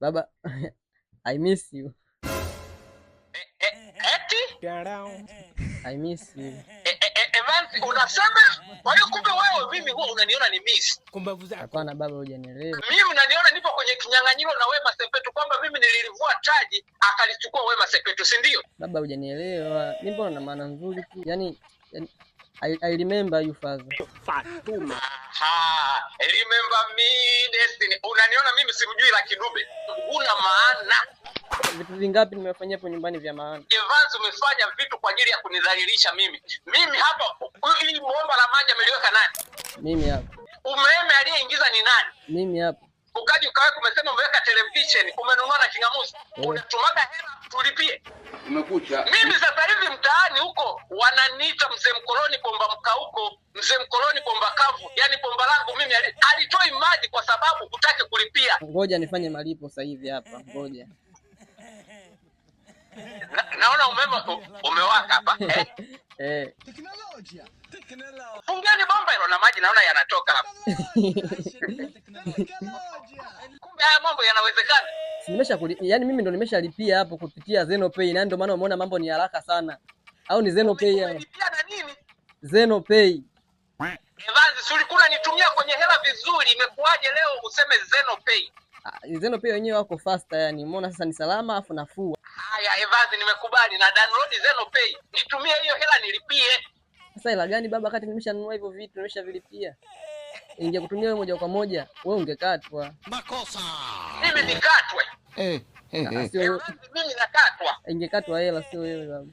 Baba, I miss you. Eti? I miss you. Evans, unasema? Kwa hiyo kumbe wewe mimi huwa unaniona ni miss. Hapana baba, hujanielewa. Mimi unaniona nipo kwenye kinyang'anyiro na Wema Sepetu kwamba mimi nililivua taji akalichukua Wema Sepetu, si ndio? Baba, hujanielewa. Mimi mbona na maana nzuri tu. Yaani I remember you father. Fatuma. Aha, remember me Destiny. Unaniona mimi simjui Lucky Dube. Una maana. Vitu vingapi nimefanyia hapo nyumbani vya maana? Evans, umefanya vitu kwa ajili ya kunidhalilisha mimi. Mimi hapa hili bomba la maji ameliweka nani? Mimi hapa. Umeme aliyeingiza ni nani? Mimi hapa. Ukaji ukaweka umesema umeweka television, umenunua na kingamuzi. Unatumaga hela tulipie. Umekucha. Mimi sasa hivi mtaani huko wananiita mzee mkoloni bomba mkauko, mzee mkoloni bomba kavu. Yaani bomba langu mimi alitoi maji kwa sababu hutaki kulipia. Ngoja nifanye malipo sasa hivi hapa. Ngoja. Naona umeme umewaka hapa. Teknolojia. Fungeni bomba hilo na maji naona yanatoka hapa. Kumbe haya mambo yanawezekana. Yaani mimi ndo nimeshalipia hapo kupitia Zenopay, na ndio maana umeona mambo ni haraka sana. Au ni Zenopay hapa? Umelipia na nini? Zenopay. Evans, ulikuwa nitumia kwenye hela vizuri, imekuaje leo useme Zenopay? Zenopay wenyewe wako faster, yani umeona sasa ni salama afu nafuu. Haya Evans, nimekubali na download Zenopay. Nitumie hiyo hela nilipie. Sasa hela gani baba, kati nimeshanunua hivyo vitu, nimeshavilipia. Ingekutumia wewe moja kwa moja, wewe ungekatwa. Makosa. Mimi nikatwe. Sio Mimi nakatwa. ingekatwa hela, sio wewe baba.